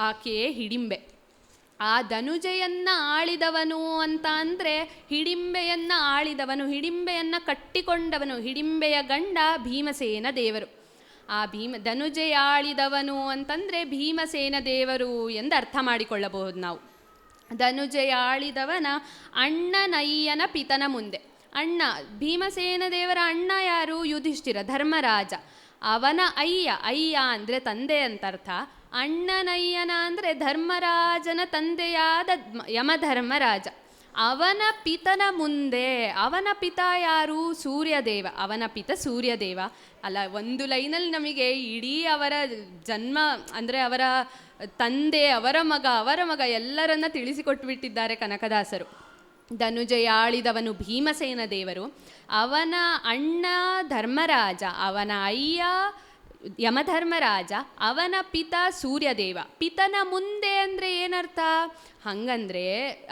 ಆಕೆಯೇ ಹಿಡಿಂಬೆ. ಆ ಧನುಜೆಯನ್ನು ಆಳಿದವನು ಅಂತ ಅಂದರೆ ಹಿಡಿಂಬೆಯನ್ನು ಆಳಿದವನು, ಹಿಡಿಂಬೆಯನ್ನು ಕಟ್ಟಿಕೊಂಡವನು, ಹಿಡಿಂಬೆಯ ಗಂಡ ಭೀಮಸೇನ ದೇವರು. ಆ ಧನುಜೆಯಾಳಿದವನು ಅಂತಂದರೆ ಭೀಮಸೇನ ದೇವರು ಎಂದು ಅರ್ಥ ಮಾಡಿಕೊಳ್ಳಬಹುದು ನಾವು. ಧನುಜೆಯಾಳಿದವನ ಅಣ್ಣನಯ್ಯನ ಪಿತನ ಮುಂದೆ. ಅಣ್ಣ ಭೀಮಸೇನ ದೇವರ ಅಣ್ಣ ಯಾರು? ಯುಧಿಷ್ಠಿರ, ಧರ್ಮರಾಜ. ಅವನ ಅಯ್ಯ ಅಂದರೆ ತಂದೆ ಅಂತ ಅರ್ಥ. ಅಣ್ಣನಯ್ಯನ ಅಂದರೆ ಧರ್ಮರಾಜನ ತಂದೆಯಾದ ಯಮಧರ್ಮರಾಜ. ಅವನ ಪಿತನ ಮುಂದೆ. ಅವನ ಪಿತ ಯಾರು? ಸೂರ್ಯದೇವ. ಅವನ ಪಿತ ಸೂರ್ಯದೇವ. ಅಲ್ಲ, ಒಂದು ಲೈನಲ್ಲಿ ನಮಗೆ ಇಡೀ ಅವರ ಜನ್ಮ ಅಂದರೆ ಅವರ ತಂದೆ, ಅವರ ಮಗ ಎಲ್ಲರನ್ನ ತಿಳಿಸಿಕೊಟ್ಬಿಟ್ಟಿದ್ದಾರೆ ಕನಕದಾಸರು. ಧನುಜೆಯಾಳಿದವನು ಭೀಮಸೇನ ದೇವರು, ಅವನ ಅಣ್ಣ ಧರ್ಮರಾಜ, ಅವನ ಅಯ್ಯ ಯಮಧರ್ಮರಾಜ, ಅವನ ಪಿತ ಸೂರ್ಯದೇವ. ಪಿತನ ಮುಂದೆ ಅಂದರೆ ಏನರ್ಥ? ಹಂಗಂದ್ರೆ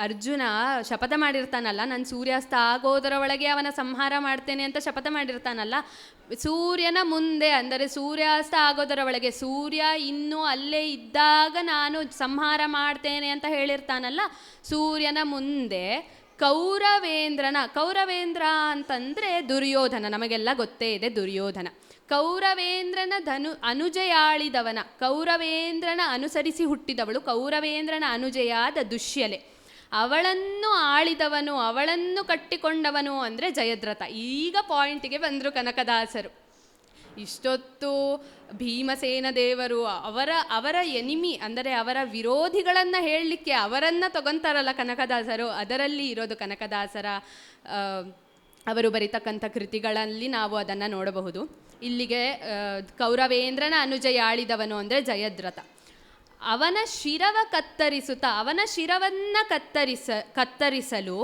ಅರ್ಜುನ ಶಪಥ ಮಾಡಿರ್ತಾನಲ್ಲ, ನಾನು ಸೂರ್ಯಾಸ್ತ ಆಗೋದರ ಒಳಗೆ ಅವನ ಸಂಹಾರ ಮಾಡ್ತೇನೆ ಅಂತ ಶಪಥ ಮಾಡಿರ್ತಾನಲ್ಲ. ಸೂರ್ಯನ ಮುಂದೆ ಅಂದರೆ ಸೂರ್ಯಾಸ್ತ ಆಗೋದರ ಒಳಗೆ, ಸೂರ್ಯ ಇನ್ನೂ ಅಲ್ಲೇ ಇದ್ದಾಗ ನಾನು ಸಂಹಾರ ಮಾಡ್ತೇನೆ ಅಂತ ಹೇಳಿರ್ತಾನಲ್ಲ. ಸೂರ್ಯನ ಮುಂದೆ ಕೌರವೇಂದ್ರ ಅಂತಂದರೆ ದುರ್ಯೋಧನ, ನಮಗೆಲ್ಲ ಗೊತ್ತೇ ಇದೆ ದುರ್ಯೋಧನ. ಕೌರವೇಂದ್ರನ ಅನುಜೆಯಾಳಿದವನ, ಕೌರವೇಂದ್ರನ ಅನುಸರಿಸಿ ಹುಟ್ಟಿದವಳು ಕೌರವೇಂದ್ರನ ಅನುಜೆಯಾದ ದುಶ್ಯಲೆ, ಅವಳನ್ನು ಆಳಿದವನು, ಅವಳನ್ನು ಕಟ್ಟಿಕೊಂಡವನು ಅಂದರೆ ಜಯದ್ರಥ. ಈಗ ಪಾಯಿಂಟಿಗೆ ಬಂದರು ಕನಕದಾಸರು. ಇಷ್ಟೊತ್ತು ಭೀಮಸೇನ ದೇವರು ಅವರ ಎನಿಮಿ ಅಂದರೆ ಅವರ ವಿರೋಧಿಗಳನ್ನು ಹೇಳಲಿಕ್ಕೆ ಅವರನ್ನು ತಗೊಂತಾರಲ್ಲ ಕನಕದಾಸರು, ಅದರಲ್ಲಿ ಇರೋದು ಕನಕದಾಸರ ಅವರು ಬರೀತಕ್ಕಂಥ ಕೃತಿಗಳಲ್ಲಿ ನಾವು ಅದನ್ನು ನೋಡಬಹುದು. ಇಲ್ಲಿಗೆ ಕೌರವೇಂದ್ರನ ಅನುಜೆಯಾಳಿದವನು ಅಂದರೆ ಜಯದ್ರಥ. ಅವನ ಶಿರವ ಕತ್ತರಿಸುತ್ತಾ, ಅವನ ಶಿರವನ್ನು ಕತ್ತರಿಸಲು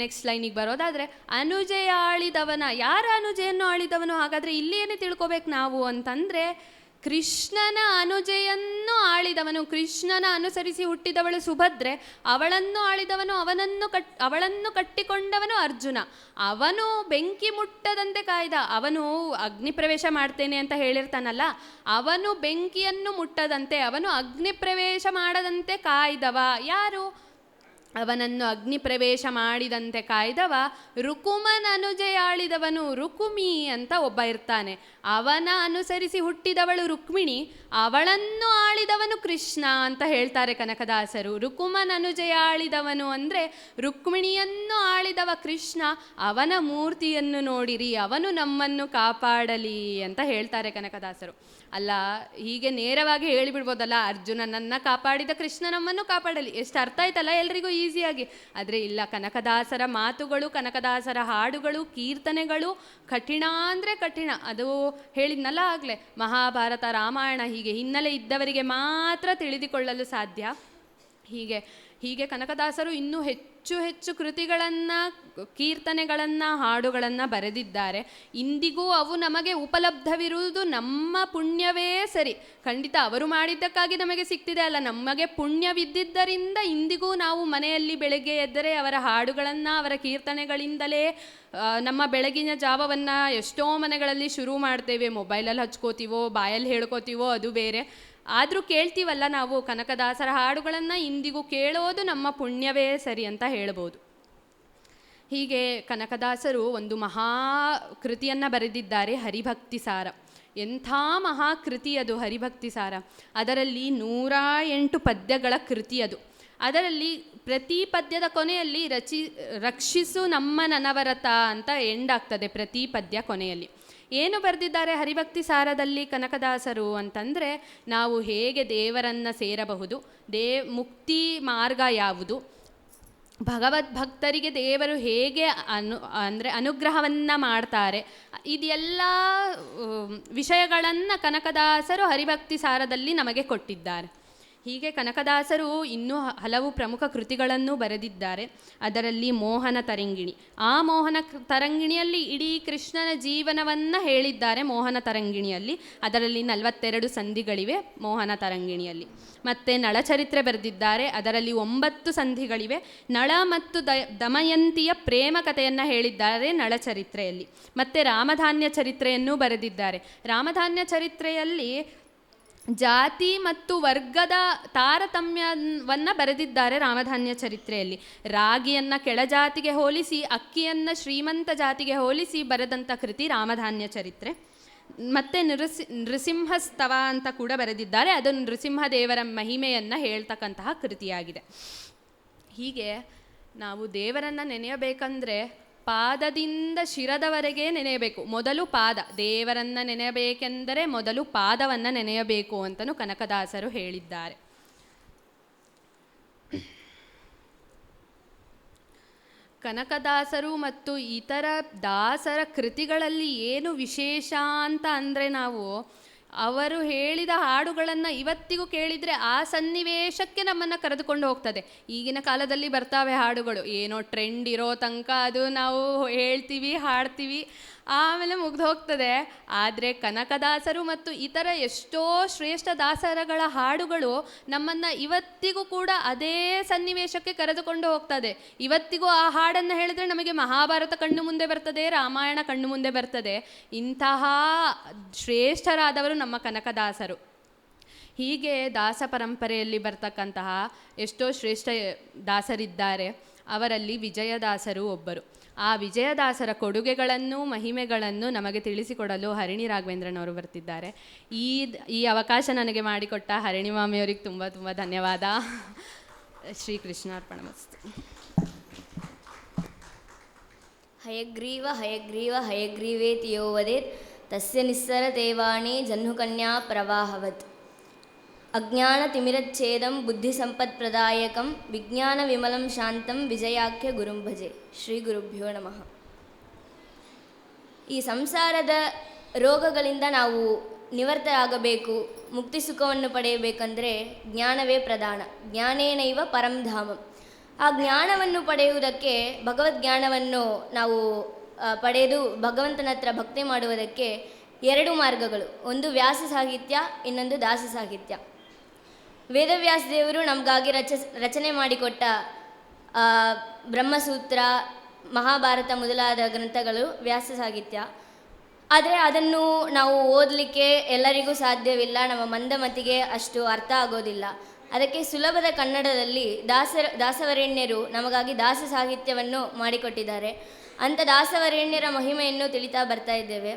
ನೆಕ್ಸ್ಟ್ ಲೈನಿಗೆ ಬರೋದಾದರೆ, ಅನುಜೆಯಾಳಿದವನ, ಯಾರ ಅನುಜೆಯನ್ನು ಆಳಿದವನು? ಹಾಗಾದರೆ ಇಲ್ಲಿ ಏನೇ ತಿಳ್ಕೊಬೇಕು ನಾವು ಅಂತಂದರೆ, ಕೃಷ್ಣನ ಅನುಜೆಯನ್ನು ಆಳಿದವನು. ಕೃಷ್ಣನ ಅನುಸರಿಸಿ ಹುಟ್ಟಿದವಳು ಸುಭದ್ರೆ, ಅವಳನ್ನು ಆಳಿದವನು, ಅವಳನ್ನು ಕಟ್ಟಿಕೊಂಡವನು ಅರ್ಜುನ. ಅವನು ಬೆಂಕಿ ಮುಟ್ಟದಂತೆ ಕಾಯ್ದ. ಅವನು ಅಗ್ನಿ ಪ್ರವೇಶ ಮಾಡ್ತೇನೆ ಅಂತ ಹೇಳಿರ್ತಾನಲ್ಲ, ಅವನು ಬೆಂಕಿಯನ್ನು ಮುಟ್ಟದಂತೆ, ಅವನು ಅಗ್ನಿ ಪ್ರವೇಶ ಮಾಡದಂತೆ ಕಾಯ್ದವ ಯಾರು? ಅವನನ್ನು ಅಗ್ನಿ ಪ್ರವೇಶ ಮಾಡಿದಂತೆ ಕಾಯ್ದವ ರುಕುಮನ ಅನುಜೆಯಾಳಿದವನು. ರುಕುಮಿ ಅಂತ ಒಬ್ಬ ಇರ್ತಾನೆ, ಅವನ ಅನುಸರಿಸಿ ಹುಟ್ಟಿದವಳು ರುಕ್ಮಿಣಿ, ಅವಳನ್ನು ಆಳಿದವನು ಕೃಷ್ಣ ಅಂತ ಹೇಳ್ತಾರೆ ಕನಕದಾಸರು. ರುಕುಮನ ಅನುಜೆಯಾಳಿದವನು ಅಂದರೆ ರುಕ್ಮಿಣಿಯನ್ನು ಆಳಿದವ ಕೃಷ್ಣ, ಅವನ ಮೂರ್ತಿಯನ್ನು ನೋಡಿರಿ, ಅವನು ನಮ್ಮನ್ನು ಕಾಪಾಡಲಿ ಅಂತ ಹೇಳ್ತಾರೆ ಕನಕದಾಸರು. ಅಲ್ಲ, ಹೀಗೆ ನೇರವಾಗಿ ಹೇಳಿಬಿಡ್ಬೋದಲ್ಲ, ಅರ್ಜುನನನ್ನು ಕಾಪಾಡಿದ ಕೃಷ್ಣ ನಮ್ಮನ್ನು ಕಾಪಾಡಲಿ, ಎಷ್ಟು ಅರ್ಥ ಆಯ್ತಲ್ಲ ಎಲ್ರಿಗೂ ಈಸಿಯಾಗಿ. ಆದರೆ ಇಲ್ಲ, ಕನಕದಾಸರ ಮಾತುಗಳು, ಕನಕದಾಸರ ಹಾಡುಗಳು, ಕೀರ್ತನೆಗಳು ಕಠಿಣ ಅಂದರೆ ಕಠಿಣ. ಅದು ಹೇಳಿದ್ನಲ್ಲ ಆಗಲೇ, ಮಹಾಭಾರತ, ರಾಮಾಯಣ ಹೀಗೆ ಹಿನ್ನೆಲೆ ಇದ್ದವರಿಗೆ ಮಾತ್ರ ತಿಳಿದುಕೊಳ್ಳಲು ಸಾಧ್ಯ. ಹೀಗೆ ಕನಕದಾಸರು ಇನ್ನೂ ಹೆಚ್ಚು ಕೃತಿಗಳನ್ನು, ಕೀರ್ತನೆಗಳನ್ನು, ಹಾಡುಗಳನ್ನು ಬರೆದಿದ್ದಾರೆ. ಇಂದಿಗೂ ಅವು ನಮಗೆ ಉಪಲಬ್ಧವಿರುವುದು ನಮ್ಮ ಪುಣ್ಯವೇ ಸರಿ. ಖಂಡಿತ ಅವರು ಮಾಡಿದ್ದಕ್ಕಾಗಿ ನಮಗೆ ಸಿಗ್ತಿದೆ ಅಲ್ಲ, ನಮಗೆ ಪುಣ್ಯವಿದ್ದಿದ್ದರಿಂದ ಇಂದಿಗೂ ನಾವು ಮನೆಯಲ್ಲಿ ಬೆಳಗ್ಗೆ ಎದ್ದರೆ ಅವರ ಹಾಡುಗಳನ್ನು, ಅವರ ಕೀರ್ತನೆಗಳಿಂದಲೇ ನಮ್ಮ ಬೆಳಗಿನ ಜಾವವನ್ನು ಎಷ್ಟೋ ಮನೆಗಳಲ್ಲಿ ಶುರು ಮಾಡ್ತೇವೆ. ಮೊಬೈಲಲ್ಲಿ ಹಚ್ಕೋತೀವೋ, ಬಾಯಲ್ಲಿ ಹೇಳ್ಕೋತೀವೋ ಅದು ಬೇರೆ, ಆದರೂ ಕೇಳ್ತೀವಲ್ಲ ನಾವು ಕನಕದಾಸರ ಹಾಡುಗಳನ್ನು. ಇಂದಿಗೂ ಕೇಳೋದು ನಮ್ಮ ಪುಣ್ಯವೇ ಸರಿ ಅಂತ ಹೇಳ್ಬೋದು. ಹೀಗೆ ಕನಕದಾಸರು ಒಂದು ಮಹಾ ಕೃತಿಯನ್ನು ಬರೆದಿದ್ದಾರೆ, ಹರಿಭಕ್ತಿ ಸಾರ. ಎಂಥ ಮಹಾಕೃತಿ ಅದು ಹರಿಭಕ್ತಿ ಸಾರ. ಅದರಲ್ಲಿ 108 ಪದ್ಯಗಳ ಕೃತಿ ಅದು. ಅದರಲ್ಲಿ ಪ್ರತಿ ಪದ್ಯದ ಕೊನೆಯಲ್ಲಿ ರಕ್ಷಿಸು ನಮ್ಮ ನನವರತ ಅಂತ ಎಂಡಾಗ್ತದೆ ಪ್ರತಿ ಪದ್ಯ ಕೊನೆಯಲ್ಲಿ. ಏನು ಬರೆದಿದ್ದಾರೆ ಹರಿಭಕ್ತಿ ಸಾರದಲ್ಲಿ ಕನಕದಾಸರು ಅಂತಂದರೆ, ನಾವು ಹೇಗೆ ದೇವರನ್ನು ಸೇರಬಹುದು, ಮುಕ್ತಿ ಮಾರ್ಗ ಯಾವುದು, ಭಗವದ್ಭಕ್ತರಿಗೆ ದೇವರು ಹೇಗೆ ಅನುಗ್ರಹವನ್ನು ಮಾಡ್ತಾರೆ, ಇದೆಲ್ಲ ವಿಷಯಗಳನ್ನು ಕನಕದಾಸರು ಹರಿಭಕ್ತಿ ಸಾರದಲ್ಲಿ ನಮಗೆ ಕೊಟ್ಟಿದ್ದಾರೆ. ಹೀಗೆ ಕನಕದಾಸರು ಇನ್ನೂ ಹಲವು ಪ್ರಮುಖ ಕೃತಿಗಳನ್ನು ಬರೆದಿದ್ದಾರೆ. ಅದರಲ್ಲಿ ಮೋಹನ ತರಂಗಿಣಿ. ಆ ಮೋಹನ ತರಂಗಿಣಿಯಲ್ಲಿ ಇಡೀ ಕೃಷ್ಣನ ಜೀವನವನ್ನು ಹೇಳಿದ್ದಾರೆ ಮೋಹನ ತರಂಗಿಣಿಯಲ್ಲಿ. ಅದರಲ್ಲಿ 42 ಸಂಧಿಗಳಿವೆ ಮೋಹನ ತರಂಗಿಣಿಯಲ್ಲಿ. ಮತ್ತು ನಳಚರಿತ್ರೆ ಬರೆದಿದ್ದಾರೆ, ಅದರಲ್ಲಿ 9 ಸಂಧಿಗಳಿವೆ. ನಳ ಮತ್ತು ದಮಯಂತಿಯ ಪ್ರೇಮ ಕಥೆಯನ್ನು ಹೇಳಿದ್ದಾರೆ ನಳಚರಿತ್ರೆಯಲ್ಲಿ. ಮತ್ತು ರಾಮಧಾನ್ಯ ಚರಿತ್ರೆಯನ್ನೂ ಬರೆದಿದ್ದಾರೆ. ರಾಮಧಾನ್ಯ ಚರಿತ್ರೆಯಲ್ಲಿ ಜಾತಿ ಮತ್ತು ವರ್ಗದ ತಾರತಮ್ಯವನ್ನು ಬರೆದಿದ್ದಾರೆ ರಾಮಧಾನ್ಯ ಚರಿತ್ರೆಯಲ್ಲಿ. ರಾಗಿಯನ್ನು ಕೆಳಜಾತಿಗೆ ಹೋಲಿಸಿ, ಅಕ್ಕಿಯನ್ನು ಶ್ರೀಮಂತ ಜಾತಿಗೆ ಹೋಲಿಸಿ ಬರೆದಂಥ ಕೃತಿ ರಾಮಧಾನ್ಯ ಚರಿತ್ರೆ. ಮತ್ತು ನೃಸಿಂಹಸ್ತವ ಅಂತ ಕೂಡ ಬರೆದಿದ್ದಾರೆ. ಅದು ನೃಸಿಂಹದೇವರ ಮಹಿಮೆಯನ್ನು ಹೇಳ್ತಕ್ಕಂತಹ ಕೃತಿಯಾಗಿದೆ. ಹೀಗೆ ನಾವು ದೇವರನ್ನು ನೆನೆಯಬೇಕಂದ್ರೆ ಪಾದದಿಂದ ಶಿರದವರೆಗೆ ನೆನೆಯಬೇಕು. ಮೊದಲು ಪಾದ, ದೇವರನ್ನು ನೆನೆಯಬೇಕೆಂದರೆ ಮೊದಲು ಪಾದವನ್ನು ನೆನೆಯಬೇಕು ಅಂತಲೂ ಕನಕದಾಸರು ಹೇಳಿದ್ದಾರೆ. ಕನಕದಾಸರು ಮತ್ತು ಇತರ ದಾಸರ ಕೃತಿಗಳಲ್ಲಿ ಏನು ವಿಶೇಷ ಅಂತ ಅಂದರೆ, ನಾವು ಅವರು ಹೇಳಿದ ಹಾಡುಗಳನ್ನು ಇವತ್ತಿಗೂ ಕೇಳಿದರೆ ಆ ಸನ್ನಿವೇಶಕ್ಕೆ ನಮ್ಮನ್ನು ಕರೆದುಕೊಂಡು ಹೋಗ್ತದೆ. ಈಗಿನ ಕಾಲದಲ್ಲಿ ಬರ್ತಾವೆ ಹಾಡುಗಳು, ಏನೋ ಟ್ರೆಂಡ್ ಇರೋ ತನಕ ಅದು ನಾವು ಹೇಳ್ತೀವಿ, ಹಾಡ್ತೀವಿ, ಆಮೇಲೆ ಮುಗ್ದು ಹೋಗ್ತದೆ. ಆದರೆ ಕನಕದಾಸರು ಮತ್ತು ಇತರ ಎಷ್ಟೋ ಶ್ರೇಷ್ಠ ದಾಸರಗಳ ಹಾಡುಗಳು ನಮ್ಮನ್ನು ಇವತ್ತಿಗೂ ಕೂಡ ಅದೇ ಸನ್ನಿವೇಶಕ್ಕೆ ಕರೆದುಕೊಂಡು ಹೋಗ್ತದೆ. ಇವತ್ತಿಗೂ ಆ ಹಾಡನ್ನು ಹೇಳಿದ್ರೆ ನಮಗೆ ಮಹಾಭಾರತ ಕಣ್ಣು ಮುಂದೆ ಬರ್ತದೆ, ರಾಮಾಯಣ ಕಣ್ಣು ಮುಂದೆ ಬರ್ತದೆ. ಇಂತಹ ಶ್ರೇಷ್ಠರಾದವರು ನಮ್ಮ ಕನಕದಾಸರು. ಹೀಗೆ ದಾಸ ಪರಂಪರೆಯಲ್ಲಿ ಬರ್ತಕ್ಕಂತಹ ಎಷ್ಟೋ ಶ್ರೇಷ್ಠ ದಾಸರಿದ್ದಾರೆ. ಅವರಲ್ಲಿ ವಿಜಯದಾಸರು ಒಬ್ಬರು. ಆ ವಿಜಯದಾಸರ ಕೊಡುಗೆಗಳನ್ನು, ಮಹಿಮೆಗಳನ್ನು ನಮಗೆ ತಿಳಿಸಿಕೊಡಲು ಹರಿಣಿ ರಾಘವೇಂದ್ರನವರು ಬರ್ತಿದ್ದಾರೆ. ಈ ಅವಕಾಶ ನನಗೆ ಮಾಡಿಕೊಟ್ಟ ಹರಿಣಿ ಮಾಮಿಯವರಿಗೆ ತುಂಬ ತುಂಬ ಧನ್ಯವಾದ. ಶ್ರೀಕೃಷ್ಣಾರ್ಪಣಮಸ್ತು. ಹಯಗ್ರೀವ ಹಯಗ್ರೀವ ಹಯಗ್ರೀವೇತಿ ಯೋ ವದೇತ್ ತಸ್ಯ ನಿಸ್ಸರ ದೇವಾಣಿ ಜಹ್ನುಕನ್ಯಾ ಪ್ರವಾಹವತ್. ಅಜ್ಞಾನ ತಿಮಿರಚ್ಛೇದಂ ಬುದ್ಧಿ ಸಂಪತ್ಪ್ರದಾಯಕಂ ವಿಜ್ಞಾನ ವಿಮಲಂ ಶಾಂತಂ ವಿಜಯಾಖ್ಯ ಗುರುಂ ಭಜೆ. ಶ್ರೀ ಗುರುಭ್ಯೋ ನಮಃ. ಈ ಸಂಸಾರದ ರೋಗಗಳಿಂದ ನಾವು ನಿವರ್ತರಾಗಬೇಕು, ಮುಕ್ತಿ ಸುಖವನ್ನು ಪಡೆಯಬೇಕಂದ್ರೆ ಜ್ಞಾನವೇ ಪ್ರಧಾನ. ಜ್ಞಾನೇನೈವ ಪರಂಧಾಮಂ. ಆ ಜ್ಞಾನವನ್ನು ಪಡೆಯುವುದಕ್ಕೆ, ಭಗವದ್ಜ್ಞಾನವನ್ನು ನಾವು ಪಡೆದು ಭಗವಂತನ ಹತ್ರ ಭಕ್ತಿ ಮಾಡುವುದಕ್ಕೆ ಎರಡು ಮಾರ್ಗಗಳು. ಒಂದು ವ್ಯಾಸ ಸಾಹಿತ್ಯ, ಇನ್ನೊಂದು ದಾಸ ಸಾಹಿತ್ಯ. ವೇದವ್ಯಾಸ ದೇವರು ನಮಗಾಗಿ ರಚನೆ ಮಾಡಿಕೊಟ್ಟ ಬ್ರಹ್ಮಸೂತ್ರ, ಮಹಾಭಾರತ ಮೊದಲಾದ ಗ್ರಂಥಗಳು ವ್ಯಾಸ ಸಾಹಿತ್ಯ. ಆದರೆ ಅದನ್ನು ನಾವು ಓದಲಿಕ್ಕೆ ಎಲ್ಲರಿಗೂ ಸಾಧ್ಯವಿಲ್ಲ, ನಮ್ಮ ಮಂದಮತಿಗೆ ಅಷ್ಟು ಅರ್ಥ ಆಗೋದಿಲ್ಲ. ಅದಕ್ಕೆ ಸುಲಭದ ಕನ್ನಡದಲ್ಲಿ ದಾಸವರೇಣ್ಯರು ನಮಗಾಗಿ ದಾಸ ಸಾಹಿತ್ಯವನ್ನು ಮಾಡಿಕೊಟ್ಟಿದ್ದಾರೆ. ಅಂಥ ದಾಸವರೇಣ್ಯರ ಮಹಿಮೆಯನ್ನು ತಿಳಿತಾ ಬರ್ತಾ ಇದ್ದೇವೆ.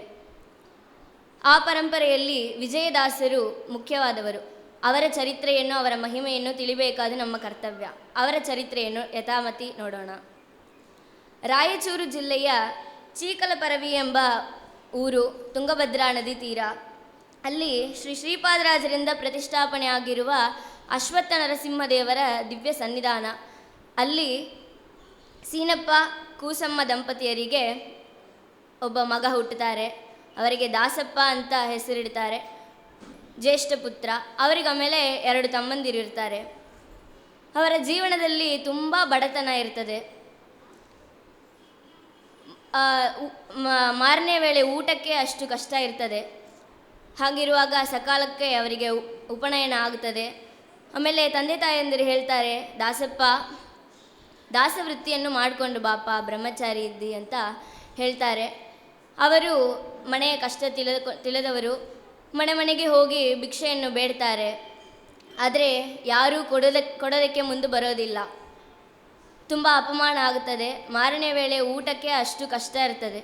ಆ ಪರಂಪರೆಯಲ್ಲಿ ವಿಜಯದಾಸರು ಮುಖ್ಯವಾದವರು. ಅವರ ಚರಿತ್ರೆಯನ್ನು, ಅವರ ಮಹಿಮೆಯನ್ನು ತಿಳಿಬೇಕಾದ ನಮ್ಮ ಕರ್ತವ್ಯ. ಅವರ ಚರಿತ್ರೆಯನ್ನು ಯಥಾಮತಿ ನೋಡೋಣ. ರಾಯಚೂರು ಜಿಲ್ಲೆಯ ಚೀಕಲಪರವಿ ಎಂಬ ಊರು, ತುಂಗಭದ್ರಾ ನದಿ ತೀರ. ಅಲ್ಲಿ ಶ್ರೀ ಶ್ರೀಪಾದರಾಜರಿಂದ ಪ್ರತಿಷ್ಠಾಪನೆ ಆಗಿರುವ ಅಶ್ವತ್ಥ ನರಸಿಂಹದೇವರ ದಿವ್ಯ ಸನ್ನಿಧಾನ. ಅಲ್ಲಿ ಸೀನಪ್ಪ ಕೂಸಮ್ಮ ದಂಪತಿಯರಿಗೆ ಒಬ್ಬ ಮಗ ಹುಟ್ಟುತ್ತಾರೆ. ಅವರಿಗೆ ದಾಸಪ್ಪ ಅಂತ ಹೆಸರಿಡ್ತಾರೆ, ಜ್ಯೇಷ್ಠ ಪುತ್ರ. ಅವರಿಗೆ ಆಮೇಲೆ 2 ತಮ್ಮಂದಿರಿರ್ತಾರೆ. ಅವರ ಜೀವನದಲ್ಲಿ ತುಂಬ ಬಡತನ ಇರ್ತದೆ. ಮಾರನೇ ವೇಳೆ ಊಟಕ್ಕೆ ಅಷ್ಟು ಕಷ್ಟ ಇರ್ತದೆ. ಹಾಗಿರುವಾಗ ಸಕಾಲಕ್ಕೆ ಅವರಿಗೆ ಉಪನಯನ ಆಗುತ್ತದೆ. ಆಮೇಲೆ ತಂದೆ ತಾಯಂದಿರು ಹೇಳ್ತಾರೆ, ದಾಸಪ್ಪ ದಾಸವೃತ್ತಿಯನ್ನು ಮಾಡಿಕೊಂಡು ಬಾಪ, ಬ್ರಹ್ಮಚಾರಿ ಇದ್ದಿ ಅಂತ ಹೇಳ್ತಾರೆ. ಅವರು ಮನೆಯ ಕಷ್ಟ ತಿಳಿದವರು ಮನೆ ಮನೆಗೆ ಹೋಗಿ ಭಿಕ್ಷೆಯನ್ನು ಬೇಡ್ತಾರೆ. ಆದರೆ ಯಾರೂ ಕೊಡೋದಕ್ಕೆ ಮುಂದೆ ಬರೋದಿಲ್ಲ. ತುಂಬ ಅಪಮಾನ ಆಗುತ್ತದೆ. ಮಾರನೇ ವೇಳೆ ಊಟಕ್ಕೆ ಅಷ್ಟು ಕಷ್ಟ ಇರ್ತದೆ.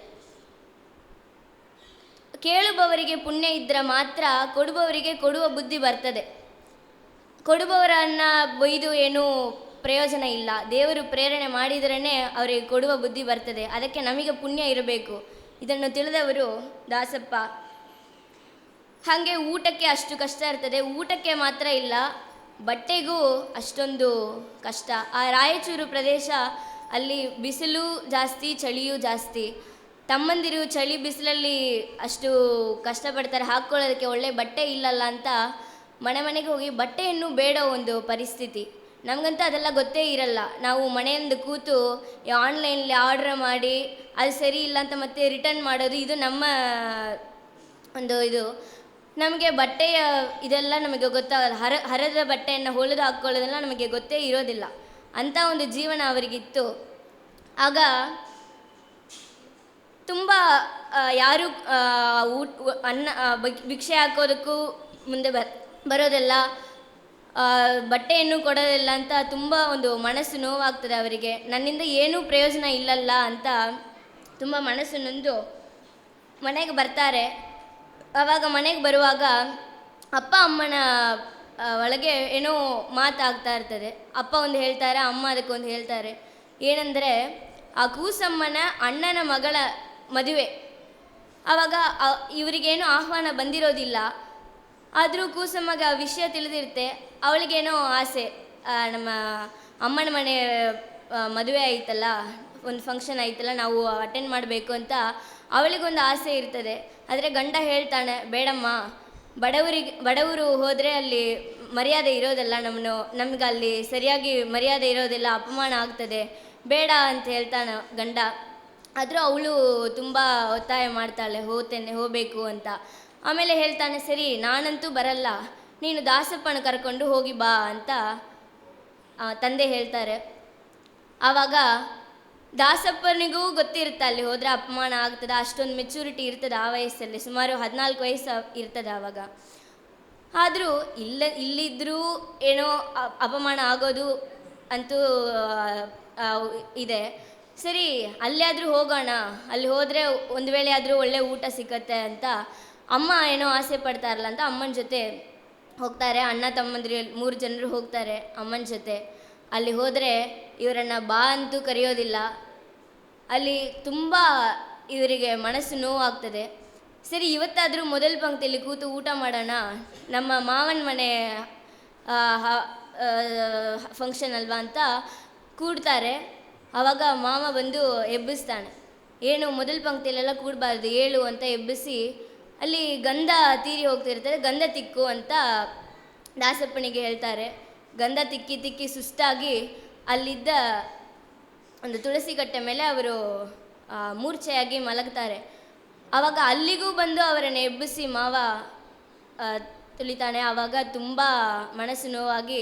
ಕೇಳುವವರಿಗೆ ಪುಣ್ಯ ಇದ್ದರೆ ಮಾತ್ರ ಕೊಡುವವರಿಗೆ ಕೊಡುವ ಬುದ್ಧಿ ಬರ್ತದೆ. ಕೊಡುವವರನ್ನು ಬೈದು ಏನೂ ಪ್ರಯೋಜನ ಇಲ್ಲ. ದೇವರು ಪ್ರೇರಣೆ ಮಾಡಿದ್ರೇ ಅವರಿಗೆ ಕೊಡುವ ಬುದ್ಧಿ ಬರ್ತದೆ. ಅದಕ್ಕೆ ನಮಗೆ ಪುಣ್ಯ ಇರಬೇಕು. ಇದನ್ನು ತಿಳಿದವರು ದಾಸಪ್ಪ. ಹಾಗೆ ಊಟಕ್ಕೆ ಅಷ್ಟು ಕಷ್ಟ ಇರ್ತದೆ. ಊಟಕ್ಕೆ ಮಾತ್ರ ಇಲ್ಲ, ಬಟ್ಟೆಗೂ ಅಷ್ಟೊಂದು ಕಷ್ಟ. ಆ ರಾಯಚೂರು ಪ್ರದೇಶ, ಅಲ್ಲಿ ಬಿಸಿಲು ಜಾಸ್ತಿ, ಚಳಿಯೂ ಜಾಸ್ತಿ. ತಮ್ಮಂದಿರು ಚಳಿ ಬಿಸಿಲಲ್ಲಿ ಅಷ್ಟು ಕಷ್ಟಪಡ್ತಾರೆ. ಹಾಕ್ಕೊಳ್ಳೋದಕ್ಕೆ ಒಳ್ಳೆ ಬಟ್ಟೆ ಇಲ್ಲಲ್ಲ ಅಂತ ಮನೆ ಮನೆಗೆ ಹೋಗಿ ಬಟ್ಟೆಯನ್ನು ಬೇಡೋ ಒಂದು ಪರಿಸ್ಥಿತಿ. ನಮಗಂತೂ ಅದೆಲ್ಲ ಗೊತ್ತೇ ಇರಲ್ಲ. ನಾವು ಮನೆಯಿಂದ ಕೂತು ಆನ್ಲೈನಲ್ಲಿ ಆರ್ಡ್ರ್ ಮಾಡಿ ಅದು ಸರಿ ಇಲ್ಲ ಅಂತ ಮತ್ತೆ ರಿಟರ್ನ್ ಮಾಡೋದು, ಇದು ನಮ್ಮ ಒಂದು ಇದು. ನಮಗೆ ಬಟ್ಟೆಯ ಇದೆಲ್ಲ ನಮಗೆ ಗೊತ್ತಾಗಲ್ಲ. ಹರದ ಬಟ್ಟೆಯನ್ನು ಹೊಲಿದು ಹಾಕ್ಕೊಳ್ಳೋದೆಲ್ಲ ನಮಗೆ ಗೊತ್ತೇ ಇರೋದಿಲ್ಲ. ಅಂಥ ಒಂದು ಜೀವನ ಅವರಿಗಿತ್ತು. ಆಗ ತುಂಬ ಯಾರು ಅನ್ನ ಭಿಕ್ಷೆ ಹಾಕೋದಕ್ಕೂ ಮುಂದೆ ಬರೋದೆಲ್ಲ, ಬಟ್ಟೆಯನ್ನು ಕೊಡೋದಿಲ್ಲ ಅಂತ ತುಂಬ ಒಂದು ಮನಸ್ಸು ನೋವಾಗ್ತದೆ ಅವರಿಗೆ. ನನ್ನಿಂದ ಏನೂ ಪ್ರಯೋಜನ ಇಲ್ಲಲ್ಲ ಅಂತ ತುಂಬ ಮನಸ್ಸು ನೊಂದು ಮನೆಗೆ ಬರ್ತಾರೆ. ಆವಾಗ ಮನೆಗೆ ಬರುವಾಗ ಅಪ್ಪ ಅಮ್ಮನ ಒಳಗೆ ಏನೋ ಮಾತಾಗ್ತಾ ಇರ್ತದೆ. ಅಪ್ಪ ಒಂದು ಹೇಳ್ತಾರೆ, ಅಮ್ಮ ಅದಕ್ಕೊಂದು ಹೇಳ್ತಾರೆ. ಏನಂದರೆ, ಆ ಕೂಸಮ್ಮನ ಅಣ್ಣನ ಮಗಳ ಮದುವೆ. ಆವಾಗ ಇವರಿಗೇನೋ ಆಹ್ವಾನ ಬಂದಿರೋದಿಲ್ಲ. ಆದರೂ ಕೂಸಮ್ಮಗೆ ಆ ವಿಷಯ ತಿಳಿದಿರುತ್ತೆ. ಅವಳಿಗೇನೋ ಆಸೆ, ನಮ್ಮ ಅಮ್ಮನ ಮನೆ ಮದುವೆ ಆಯ್ತಲ್ಲ, ಒಂದು ಫಂಕ್ಷನ್ ಆಯ್ತಲ್ಲ, ನಾವು ಅಟೆಂಡ್ ಮಾಡಬೇಕು ಅಂತ ಅವಳಿಗೊಂದು ಆಸೆ ಇರ್ತದೆ. ಆದರೆ ಗಂಡ ಹೇಳ್ತಾನೆ, ಬೇಡಮ್ಮ, ಬಡವರು ಹೋದರೆ ಅಲ್ಲಿ ಮರ್ಯಾದೆ ಇರೋದಿಲ್ಲ, ನಮ್ಗೆ ಅಲ್ಲಿ ಸರಿಯಾಗಿ ಮರ್ಯಾದೆ ಇರೋದಿಲ್ಲ, ಅಪಮಾನ ಆಗ್ತದೆ, ಬೇಡ ಅಂತ ಹೇಳ್ತಾನೆ ಗಂಡ. ಆದರೂ ಅವಳು ತುಂಬ ಒತ್ತಾಯ ಮಾಡ್ತಾಳೆ, ಹೋಗಬೇಕು ಅಂತ. ಆಮೇಲೆ ಹೇಳ್ತಾನೆ, ಸರಿ ನಾನಂತೂ ಬರಲ್ಲ, ನೀನು ದಾಸಪ್ಪನ ಕರ್ಕೊಂಡು ಹೋಗಿ ಬಾ ಅಂತ ತಂದೆ ಹೇಳ್ತಾರೆ. ಆವಾಗ ದಾಸಪ್ಪನಿಗೂ ಗೊತ್ತಿರುತ್ತೆ ಅಲ್ಲಿ ಹೋದರೆ ಅಪಮಾನ ಆಗ್ತದೆ, ಅಷ್ಟೊಂದು ಮೆಚುರಿಟಿ ಇರ್ತದೆ ಆ ವಯಸ್ಸಲ್ಲಿ, ಸುಮಾರು 14 ವಯಸ್ಸು ಇರ್ತದೆ ಆವಾಗ. ಆದರೂ ಇಲ್ಲಿದ್ದರೂ ಏನೋ ಅಪಮಾನ ಆಗೋದು ಅಂತೂ ಇದೆ. ಸರಿ ಅಲ್ಲಿಯಾದರೂ ಹೋಗೋಣ, ಅಲ್ಲಿ ಹೋದರೆ ಒಂದು ವೇಳೆ ಆದರೂ ಒಳ್ಳೆ ಊಟ ಸಿಕ್ಕತ್ತೆ ಅಂತ ಅಮ್ಮ ಏನೋ ಆಸೆ ಪಡ್ತಾರಲ್ಲ ಅಂತ ಅಮ್ಮನ ಜೊತೆ ಹೋಗ್ತಾರೆ. ಅಣ್ಣ ತಮ್ಮಂದಿರು 3 ಜನರು ಹೋಗ್ತಾರೆ ಅಮ್ಮನ ಜೊತೆ. ಅಲ್ಲಿ ಹೋದರೆ ಇವರನ್ನು ಬಾ ಅಂತೂ ಕರೆಯೋದಿಲ್ಲ. ಅಲ್ಲಿ ತುಂಬ ಇವರಿಗೆ ಮನಸ್ಸು ನೋವಾಗ್ತದೆ. ಸರಿ ಇವತ್ತಾದರೂ ಮೊದಲ ಪಂಕ್ತಿಯಲ್ಲಿ ಕೂತು ಊಟ ಮಾಡೋಣ, ನಮ್ಮ ಮಾವನ ಮನೆ ಫಂಕ್ಷನ್ ಅಲ್ವಾ ಅಂತ ಕೂಡ್ತಾರೆ. ಆವಾಗ ಮಾವ ಬಂದು ಎಬ್ಬಿಸ್ತಾನೆ. ಏನು ಮೊದಲ ಪಂಕ್ತಿಯಲ್ಲೆಲ್ಲ ಕೂಡಬಾರ್ದು, ಏಳು ಅಂತ ಎಬ್ಬಿಸಿ, ಅಲ್ಲಿ ಗಂಧ ತೀರಿ ಹೋಗ್ತಿರ್ತದೆ, ಗಂಧ ತಿಕ್ಕು ಅಂತ ದಾಸಪ್ಪನಿಗೆ ಹೇಳ್ತಾರೆ. ಗಂಧ ತಿಕ್ಕಿ ಸುಸ್ತಾಗಿ ಅಲ್ಲಿದ್ದ ಒಂದು ತುಳಸಿ ಕಟ್ಟೆ ಮೇಲೆ ಅವರು ಮೂರ್ಛೆಯಾಗಿ ಮಲಗ್ತಾರೆ. ಆವಾಗ ಅಲ್ಲಿಗೂ ಬಂದು ಅವರನ್ನು ಎಬ್ಬಿಸಿ ಮಾವ ತುಳಿತಾನೆ. ಆವಾಗ ತುಂಬ ಮನಸ್ಸು ನೋವಾಗಿ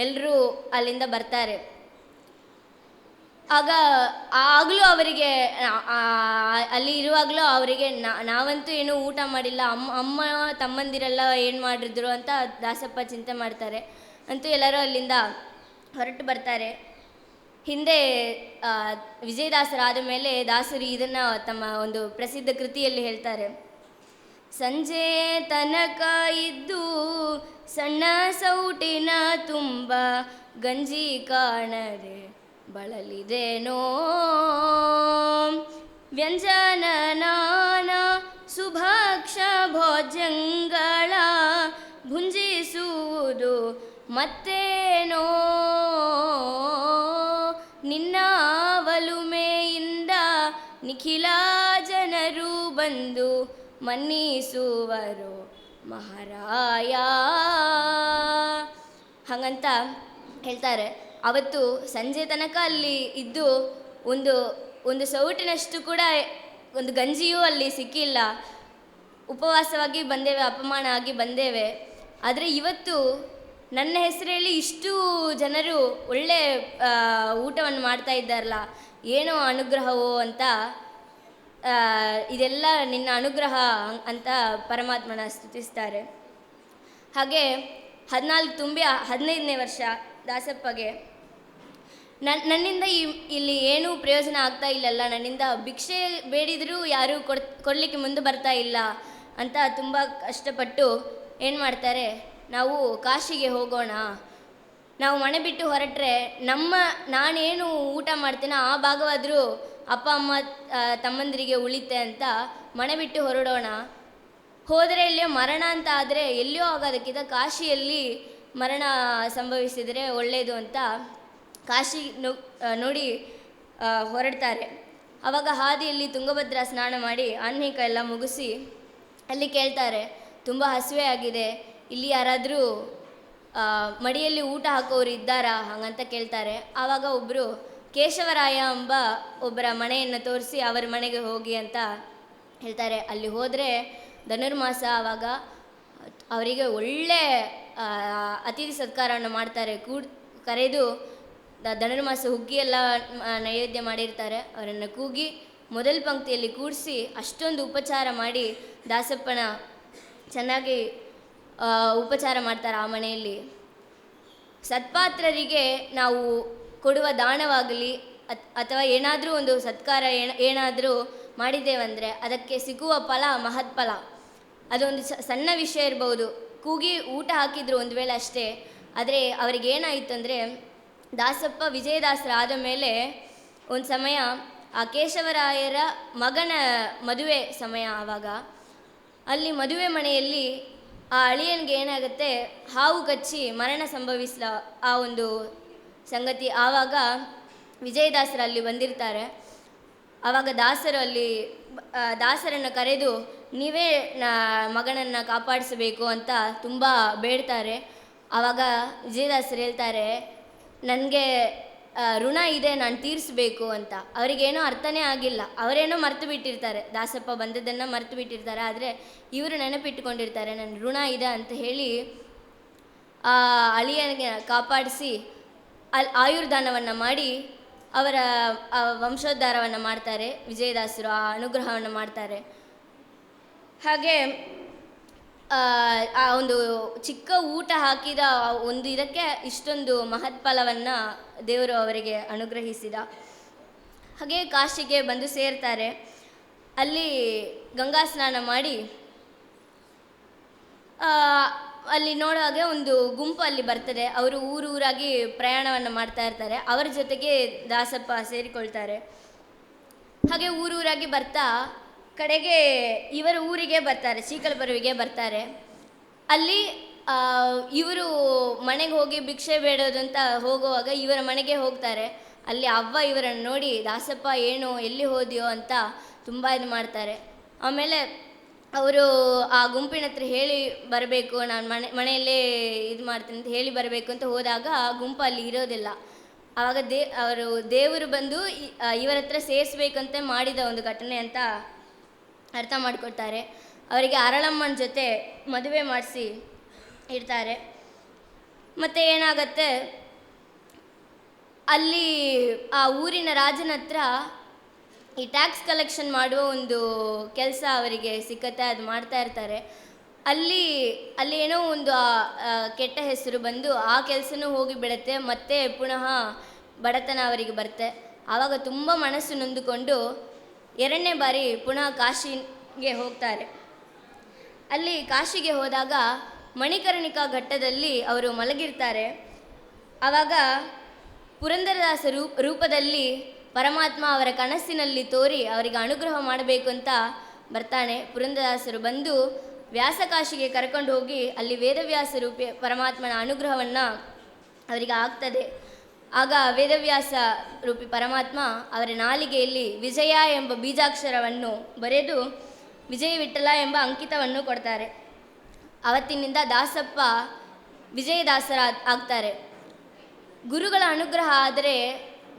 ಎಲ್ಲರೂ ಅಲ್ಲಿಂದ ಬರ್ತಾರೆ. ಆಗಲೂ ಅವರಿಗೆ ಅಲ್ಲಿ ಇರುವಾಗಲೂ ಅವರಿಗೆ ನಾವಂತೂ ಏನೂ ಊಟ ಮಾಡಿಲ್ಲ, ಅಮ್ಮ ತಮ್ಮಂದಿರೆಲ್ಲ ಏನು ಮಾಡಿದ್ರು ಅಂತ ದಾಸಪ್ಪ ಚಿಂತೆ ಮಾಡ್ತಾರೆ. ಅಂತೂ ಎಲ್ಲರೂ ಅಲ್ಲಿಂದ ಹೊರಟು ಬರ್ತಾರೆ. ಹಿಂದೆ ವಿಜಯದಾಸರಾದ ಮೇಲೆ ದಾಸರು ಇದನ್ನು ತಮ್ಮ ಒಂದು ಪ್ರಸಿದ್ಧ ಕೃತಿಯಲ್ಲಿ ಹೇಳ್ತಾರೆ. ಸಂಜೆ ತನಕ ಇದ್ದು ಸಣ್ಣ ಸೌಟಿನ ತುಂಬ ಗಂಜಿ ಕಾಣದೆ ಬಳಲಿದೇನೋ, ವ್ಯಂಜನ ನಾನಾ ಸುಭಕ್ಷ ಭೋಜ್ಯಗಳ ಭುಂಜಿಸುವುದು ಮತ್ತೇನೋ, ನಿನ್ನ ಒಲುಮೆಯಿಂದ ನಿಖಿಲ ಜನರು ಬಂದು ಮನ್ನಿಸುವರು ಮಹಾರಾಯ. ಹಾಗಂತ ಹೇಳ್ತಾರೆ. ಅವತ್ತು ಸಂಜೆ ತನಕ ಅಲ್ಲಿ ಇದ್ದು ಒಂದು ಸೌಟಿನಷ್ಟು ಕೂಡ ಒಂದು ಗಂಜಿಯೂ ಅಲ್ಲಿ ಸಿಕ್ಕಿಲ್ಲ. ಉಪವಾಸವಾಗಿ ಬಂದೇವೆ, ಅಪಮಾನ ಆಗಿ ಬಂದೇವೆ. ಆದರೆ ಇವತ್ತು ನನ್ನ ಹೆಸರಲ್ಲಿ ಇಷ್ಟು ಜನರು ಒಳ್ಳೆ ಊಟವನ್ನು ಮಾಡ್ತಾ ಇದ್ದಾರಲ್ಲ, ಏನೋ ಅನುಗ್ರಹವೋ ಅಂತ, ಇದೆಲ್ಲ ನಿನ್ನ ಅನುಗ್ರಹ ಅಂತ ಪರಮಾತ್ಮನ ಸ್ತುತಿಸ್ತಾರೆ. ಹಾಗೆ 14 ತುಂಬಿ 15ನೇ ವರ್ಷ ದಾಸಪ್ಪಗೆ, ನನ್ನಿಂದ ಇಲ್ಲಿ ಏನೂ ಪ್ರಯೋಜನ ಆಗ್ತಾ ಇಲ್ಲಲ್ಲ, ನನ್ನಿಂದ ಭಿಕ್ಷೆ ಬೇಡಿದರೂ ಯಾರೂ ಕೊಡಲಿಕ್ಕೆ ಮುಂದೆ ಬರ್ತಾ ಇಲ್ಲ ಅಂತ ತುಂಬ ಕಷ್ಟಪಟ್ಟು ಏನು ಮಾಡ್ತಾರೆ, ನಾವು ಕಾಶಿಗೆ ಹೋಗೋಣ, ನಾವು ಮನೆ ಬಿಟ್ಟು ಹೊರಟ್ರೆ ನಾನೇನು ಊಟ ಮಾಡ್ತೀನೋ ಆ ಭಾಗವಾದರೂ ಅಪ್ಪ ಅಮ್ಮ ತಮ್ಮಂದಿರಿಗೆ ಉಳಿತೆ ಅಂತ ಮನೆ ಬಿಟ್ಟು ಹೊರಡೋಣ. ಹೋದರೆ ಎಲ್ಲಿಯೋ ಮರಣ ಅಂತ ಆದರೆ ಎಲ್ಲಿಯೋ ಆಗೋದಕ್ಕಿಂತ ಕಾಶಿಯಲ್ಲಿ ಮರಣ ಸಂಭವಿಸಿದರೆ ಒಳ್ಳೆಯದು ಅಂತ ಕಾಶಿ ನೋಡಿ ಹೊರಡ್ತಾರೆ. ಆವಾಗ ಹಾದಿಯಲ್ಲಿ ತುಂಗಭದ್ರಾ ಸ್ನಾನ ಮಾಡಿ ಆನ್ಮೀಕ ಎಲ್ಲ ಮುಗಿಸಿ ಅಲ್ಲಿ ಕೇಳ್ತಾರೆ, ತುಂಬ ಹಸಿವೆ ಆಗಿದೆ, ಇಲ್ಲಿ ಯಾರಾದರೂ ಮಡಿಯಲ್ಲಿ ಊಟ ಹಾಕೋರು ಇದ್ದಾರಾ ಹಾಗಂತ ಕೇಳ್ತಾರೆ. ಆವಾಗ ಒಬ್ಬರು ಕೇಶವರಾಯ ಎಂಬ ಒಬ್ಬರ ಮನೆಯನ್ನು ತೋರಿಸಿ ಅವರ ಮನೆಗೆ ಹೋಗಿ ಅಂತ ಹೇಳ್ತಾರೆ. ಅಲ್ಲಿ ಹೋದರೆ ಧನುರ್ಮಾಸ, ಆವಾಗ ಅವರಿಗೆ ಒಳ್ಳೆ ಅತಿಥಿ ಸತ್ಕಾರವನ್ನು ಮಾಡ್ತಾರೆ. ಕರೆದು ಧನುರ್ಮಾಸ ಹುಗ್ಗಿ ಎಲ್ಲ ನೈವೇದ್ಯ ಮಾಡಿರ್ತಾರೆ. ಅವರನ್ನು ಕೂಗಿ ಮೊದಲ ಪಂಕ್ತಿಯಲ್ಲಿ ಕೂಡಿಸಿ ಅಷ್ಟೊಂದು ಉಪಚಾರ ಮಾಡಿ ದಾಸಪ್ಪನ ಚೆನ್ನಾಗಿ ಉಪಚಾರ ಮಾಡ್ತಾರೆ ಆ ಮನೆಯಲ್ಲಿ. ಸತ್ಪಾತ್ರರಿಗೆ ನಾವು ಕೊಡುವ ದಾನವಾಗಲಿ ಅಥವಾ ಏನಾದರೂ ಒಂದು ಸತ್ಕಾರ ಏನಾದರೂ ಮಾಡಿದ್ದೇವೆಂದರೆ ಅದಕ್ಕೆ ಸಿಗುವ ಫಲ ಮಹತ್ ಫಲ. ಅದೊಂದು ಸಣ್ಣ ವಿಷಯ ಇರ್ಬೋದು, ಕೂಗಿ ಊಟ ಹಾಕಿದ್ರು ಒಂದು ವೇಳೆ ಅಷ್ಟೇ. ಆದರೆ ಅವರಿಗೇನಾಯಿತು ಅಂದರೆ, ದಾಸಪ್ಪ ವಿಜಯದಾಸರಾದ ಮೇಲೆ ಒಂದು ಸಮಯ ಆ ಕೇಶವರಾಯರ ಮಗನ ಮದುವೆ ಸಮಯ. ಆವಾಗ ಅಲ್ಲಿ ಮದುವೆ ಮನೆಯಲ್ಲಿ ಆ ಅಳಿಯನಿಗೆ ಏನಾಗುತ್ತೆ, ಹಾವು ಕಚ್ಚಿ ಮರಣ ಸಂಭವಿಸಿದ ಆ ಒಂದು ಸಂಗತಿ. ಆವಾಗ ವಿಜಯದಾಸರು ಅಲ್ಲಿ ಬಂದಿರ್ತಾರೆ. ಆವಾಗ ದಾಸರು ಅಲ್ಲಿ ದಾಸರನ್ನು ಕರೆದು ನೀವೇ ಮಗನನ್ನು ಕಾಪಾಡಿಸಬೇಕು ಅಂತ ತುಂಬ ಬೇಡ್ತಾರೆ. ಆವಾಗ ವಿಜಯದಾಸರು ಹೇಳ್ತಾರೆ, ನನಗೆ ಋಣ ಇದೆ, ನಾನು ತೀರಿಸಬೇಕು ಅಂತ. ಅವರಿಗೇನೋ ಅರ್ಥನೇ ಆಗಿಲ್ಲ. ಅವರೇನೋ ಮರೆತು ಬಿಟ್ಟಿರ್ತಾರೆ, ದಾಸಪ್ಪ ಬಂದದ್ದನ್ನು ಮರೆತು ಬಿಟ್ಟಿರ್ತಾರೆ. ಆದರೆ ಇವರು ನೆನಪಿಟ್ಟುಕೊಂಡಿರ್ತಾರೆ, ನನ್ನ ಋಣ ಇದೆ ಅಂತ ಹೇಳಿ ಆ ಅಳಿಯನಿಗೆ ಕಾಪಾಡಿಸಿ ಆಯುರ್ದಾನವನ್ನು ಮಾಡಿ ಅವರ ವಂಶೋದ್ಧಾರವನ್ನು ಮಾಡ್ತಾರೆ. ವಿಜಯದಾಸರು ಆ ಅನುಗ್ರಹವನ್ನು ಮಾಡ್ತಾರೆ. ಹಾಗೆ ಆ ಒಂದು ಚಿಕ್ಕ ಊಟ ಹಾಕಿದ ಒಂದು ಇದಕ್ಕೆ ಇಷ್ಟೊಂದು ಮಹತ್ಫಲವನ್ನು ದೇವರು ಅವರಿಗೆ ಅನುಗ್ರಹಿಸಿದ. ಹಾಗೆ ಕಾಶಿಗೆ ಬಂದು ಸೇರ್ತಾರೆ. ಅಲ್ಲಿ ಗಂಗಾ ಸ್ನಾನ ಮಾಡಿ ಅಲ್ಲಿ ನೋಡುವಾಗ ಒಂದು ಗುಂಪು ಅಲ್ಲಿ ಬರ್ತದೆ. ಅವರು ಊರಾಗಿ ಪ್ರಯಾಣವನ್ನು ಮಾಡ್ತಾ ಇರ್ತಾರೆ. ಅವರ ಜೊತೆಗೆ ದಾಸಪ್ಪ ಸೇರಿಕೊಳ್ತಾರೆ. ಹಾಗೆ ಊರಾಗಿ ಬರ್ತಾ ಕಡೆಗೆ ಇವರ ಊರಿಗೆ ಬರ್ತಾರೆ, ಚೀಕಲಪರುವಿಗೆ ಬರ್ತಾರೆ. ಅಲ್ಲಿ ಇವರು ಮನೆಗೆ ಹೋಗಿ ಭಿಕ್ಷೆ ಬೇಡೋದಂತ ಹೋಗುವಾಗ ಇವರ ಮನೆಗೆ ಹೋಗ್ತಾರೆ. ಅಲ್ಲಿ ಅವ್ವ ಇವರನ್ನು ನೋಡಿ, ದಾಸಪ್ಪ ಏನು ಎಲ್ಲಿ ಹೋದ್ಯೋ ಅಂತ ತುಂಬ ಇದು ಮಾಡ್ತಾರೆ. ಆಮೇಲೆ ಅವರು ಆ ಗುಂಪಿನ ಹತ್ರ ಹೇಳಿ ಬರಬೇಕು, ನಾನು ಮನೆಯಲ್ಲೇ ಇದು ಮಾಡ್ತೀನಿ ಅಂತ ಹೇಳಿ ಬರಬೇಕು ಅಂತ ಹೋದಾಗ ಆ ಗುಂಪು ಅಲ್ಲಿ ಇರೋದಿಲ್ಲ. ಆವಾಗ ಅವರು ದೇವರು ಬಂದು ಇವರ ಹತ್ರ ಸೇರಿಸ್ಬೇಕಂತ ಮಾಡಿದ ಒಂದು ಘಟನೆ ಅಂತ ಅರ್ಥ ಮಾಡಿಕೊಡ್ತಾರೆ. ಅವರಿಗೆ ಅರಳಮ್ಮನ ಜೊತೆ ಮದುವೆ ಮಾಡಿಸಿ ಇರ್ತಾರೆ. ಮತ್ತು ಏನಾಗತ್ತೆ, ಅಲ್ಲಿ ಆ ಊರಿನ ರಾಜನ ಹತ್ರ ಈ ಟ್ಯಾಕ್ಸ್ ಕಲೆಕ್ಷನ್ ಮಾಡುವ ಒಂದು ಕೆಲಸ ಅವರಿಗೆ ಸಿಕ್ಕತ್ತೆ. ಅದು ಮಾಡ್ತಾ ಇರ್ತಾರೆ. ಅಲ್ಲಿ ಏನೋ ಒಂದು ಕೆಟ್ಟ ಹೆಸರು ಬಂದು ಆ ಕೆಲಸನೂ ಹೋಗಿ ಬಿಡುತ್ತೆ. ಮತ್ತೆ ಪುನಃ ಬಡತನ ಅವರಿಗೆ ಬರುತ್ತೆ. ಆವಾಗ ತುಂಬ ಮನಸ್ಸು ನೊಂದುಕೊಂಡು 2ನೇ ಬಾರಿ ಪುನಃ ಕಾಶಿಗೆ ಹೋಗ್ತಾರೆ. ಅಲ್ಲಿ ಕಾಶಿಗೆ ಹೋದಾಗ ಮಣಿಕರ್ಣಿಕಾ ಘಟ್ಟದಲ್ಲಿ ಅವರು ಮಲಗಿರ್ತಾರೆ. ಆವಾಗ ಪುರಂದರದಾಸ ರೂಪದಲ್ಲಿ ಪರಮಾತ್ಮ ಅವರ ಕನಸಿನಲ್ಲಿ ತೋರಿ ಅವರಿಗೆ ಅನುಗ್ರಹ ಮಾಡಬೇಕು ಅಂತ ಬರ್ತಾನೆ. ಪುರಂದರದಾಸರು ಬಂದು ವ್ಯಾಸಕಾಶಿಗೆ ಕರ್ಕೊಂಡು ಹೋಗಿ ಅಲ್ಲಿ ವೇದವ್ಯಾಸ ರೂಪಿ ಪರಮಾತ್ಮನ ಅನುಗ್ರಹವನ್ನು ಅವರಿಗೆ ಆಗ್ತದೆ. ಆಗ ವೇದವ್ಯಾಸ ರೂಪಿ ಪರಮಾತ್ಮ ಅವರ ನಾಲಿಗೆಯಲ್ಲಿ ವಿಜಯ ಎಂಬ ಬೀಜಾಕ್ಷರವನ್ನು ಬರೆದು ವಿಜಯ ವಿಠಲ ಎಂಬ ಅಂಕಿತವನ್ನು ಕೊಡ್ತಾರೆ. ಅವತ್ತಿನಿಂದ ದಾಸಪ್ಪ ವಿಜಯದಾಸರ ಆಗ್ತಾರೆ. ಗುರುಗಳ ಅನುಗ್ರಹ ಆದರೆ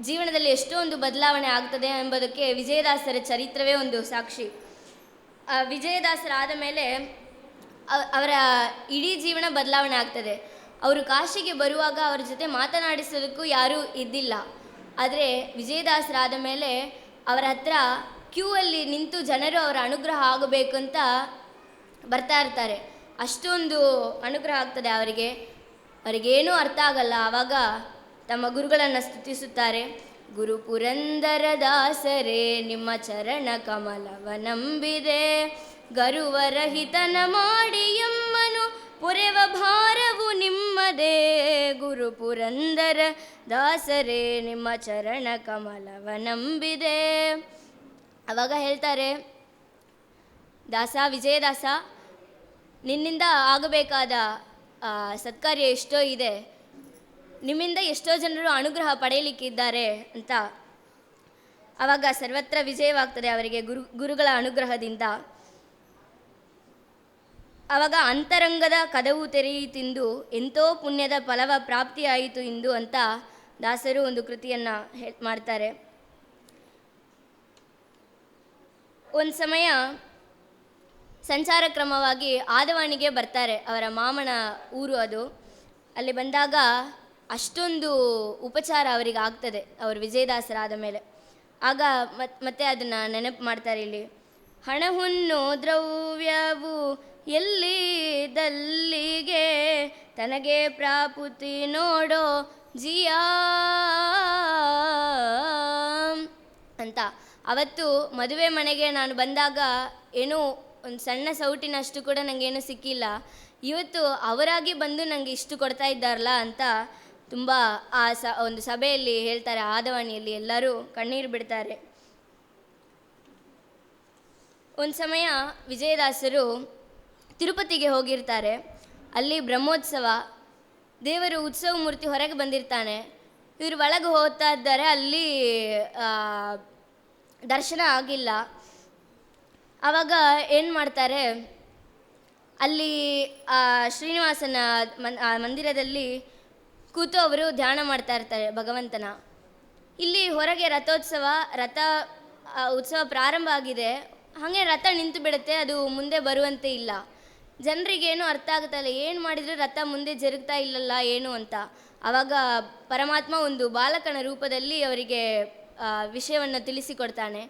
ಜೀವನದಲ್ಲಿ ಎಷ್ಟೊಂದು ಬದಲಾವಣೆ ಆಗ್ತದೆ ಎಂಬುದಕ್ಕೆ ವಿಜಯದಾಸರ ಚರಿತ್ರವೇ ಒಂದು ಸಾಕ್ಷಿ. ವಿಜಯದಾಸರಾದ ಮೇಲೆ ಅವರ ಇಡೀ ಜೀವನ ಬದಲಾವಣೆ ಆಗ್ತದೆ. ಅವರು ಕಾಶಿಗೆ ಬರುವಾಗ ಅವರ ಜೊತೆ ಮಾತನಾಡಿಸೋದಕ್ಕೂ ಯಾರೂ ಇದ್ದಿಲ್ಲ. ಆದರೆ ವಿಜಯದಾಸರಾದ ಮೇಲೆ ಅವರ ಹತ್ರ ಕ್ಯೂ ಅಲ್ಲಿ ನಿಂತು ಜನರು ಅವರ ಅನುಗ್ರಹ ಆಗಬೇಕು ಅಂತ ಬರ್ತಾ ಇರ್ತಾರೆ. ಅಷ್ಟೊಂದು ಅನುಗ್ರಹ ಆಗ್ತದೆ ಅವರಿಗೆ. ಅವರಿಗೇನೂ ಅರ್ಥ ಆಗಲ್ಲ. ಆವಾಗ ತಮ್ಮ ಗುರುಗಳನ್ನು ಸ್ತುತಿಸುತ್ತಾರೆ. ಗುರು ಪುರಂದರ ದಾಸರೇ ನಿಮ್ಮ ಚರಣ ಕಮಲವ ನಂಬಿದೆ, ಗರುವರಹಿತನ ಮಾಡಿ ಎಮ್ಮನು ಪೊರೆವ ಭಾರವು ನಿಮ್ಮದೇ. ಗುರು ಪುರಂದರ ದಾಸರೇ ನಿಮ್ಮ ಚರಣ ಕಮಲವ ನಂಬಿದೆ. ಅವಾಗ ಹೇಳ್ತಾರೆ, ದಾಸ ವಿಜಯದಾಸ, ನಿನ್ನಿಂದ ಆಗಬೇಕಾದ ಸತ್ಕಾರ್ಯ ಎಷ್ಟೋ ಇದೆ, ನಿಮ್ಮಿಂದ ಎಷ್ಟೋ ಜನರು ಅನುಗ್ರಹ ಪಡೆಯಲಿಕ್ಕಿದ್ದಾರೆ ಅಂತ. ಆವಾಗ ಸರ್ವತ್ರ ವಿಜಯವಾಗ್ತದೆ ಅವರಿಗೆ ಗುರುಗಳ ಅನುಗ್ರಹದಿಂದ. ಆವಾಗ ಅಂತರಂಗದ ಕದವು ತೆರೆಯಿತೆಂದು ಎಂತೋ ಪುಣ್ಯದ ಫಲವ ಪ್ರಾಪ್ತಿಯಾಯಿತು ಇಂದು ಅಂತ ದಾಸರು ಒಂದು ಕೃತಿಯನ್ನು ಮಾಡ್ತಾರೆ. ಒಂದು ಸಮಯ ಸಂಚಾರ ಕ್ರಮವಾಗಿ ಆದವಾಣಿಗೆ ಬರ್ತಾರೆ. ಅವರ ಮಾಮನ ಊರು ಅದು. ಅಲ್ಲಿ ಬಂದಾಗ ಅಷ್ಟೊಂದು ಉಪಚಾರ ಅವರಿಗೆ ಆಗ್ತದೆ ಅವರು ವಿಜಯದಾಸರಾದ ಮೇಲೆ. ಆಗ ಮತ್ತೆ ಅದನ್ನು ನೆನಪು ಮಾಡ್ತಾರೆ ಇಲ್ಲಿ. ಹಣಹುನ್ನು ದ್ರವ್ಯವು ಎಲ್ಲಿದಲ್ಲಿಗೆ ತನಗೆ ಪ್ರಾಪುತಿ ನೋಡೋ ಜಿಯಾ ಅಂತ. ಅವತ್ತು ಮದುವೆ ಮನೆಗೆ ನಾನು ಬಂದಾಗ ಏನೂ ಒಂದು ಸಣ್ಣ ಸೌಟಿನಷ್ಟು ಕೂಡ ನನಗೇನು ಸಿಕ್ಕಿಲ್ಲ. ಇವತ್ತು ಅವರಾಗಿ ಬಂದು ನನಗೆ ಇಷ್ಟು ಕೊಡ್ತಾ ಇದ್ದಾರಲ್ಲ ಅಂತ ತುಂಬ ಒಂದು ಸಭೆಯಲ್ಲಿ ಹೇಳ್ತಾರೆ, ಆದವಾಣಿಯಲ್ಲಿ ಎಲ್ಲರೂ ಕಣ್ಣೀರು ಬಿಡ್ತಾರೆ. ಒಂದು ಸಮಯ ವಿಜಯದಾಸರು ತಿರುಪತಿಗೆ ಹೋಗಿರ್ತಾರೆ. ಅಲ್ಲಿ ಬ್ರಹ್ಮೋತ್ಸವ, ದೇವರು ಉತ್ಸವ ಮೂರ್ತಿ ಹೊರಗೆ ಬಂದಿರ್ತಾನೆ. ಇವರು ಒಳಗೆ ಹೋಗ್ತಾ ಇದ್ದಾರೆ. ಅಲ್ಲಿ ದರ್ಶನ ಆಗಿಲ್ಲ. ಆವಾಗ ಏನು ಮಾಡ್ತಾರೆ, ಅಲ್ಲಿ ಶ್ರೀನಿವಾಸನ ಮಂದಿರದಲ್ಲಿ ಕೂತು ಅವರು ಧ್ಯಾನ ಮಾಡ್ತಾ ಇರ್ತಾರೆ ಭಗವಂತನ. ಇಲ್ಲಿ ಹೊರಗೆ ಉತ್ಸವ ಪ್ರಾರಂಭ ಆಗಿದೆ. ಹಾಗೆ ರಥ ನಿಂತು ಬಿಡುತ್ತೆ, ಅದು ಮುಂದೆ ಬರುವಂತೆ ಇಲ್ಲ. ಜನರಿಗೇನು ಅರ್ಥ ಆಗ್ತಾ ಇಲ್ಲ, ಏನು ಮಾಡಿದರೂ ರಥ ಮುಂದೆ ಜರುಗ್ತಾ ಇಲ್ಲಲ್ಲ ಏನು ಅಂತ. ಆವಾಗ ಪರಮಾತ್ಮ ಒಂದು ಬಾಲಕನ ರೂಪದಲ್ಲಿ ಅವರಿಗೆ ವಿಷಯವನ್ನು ತಿಳಿಸಿಕೊಡ್ತಾನೆ.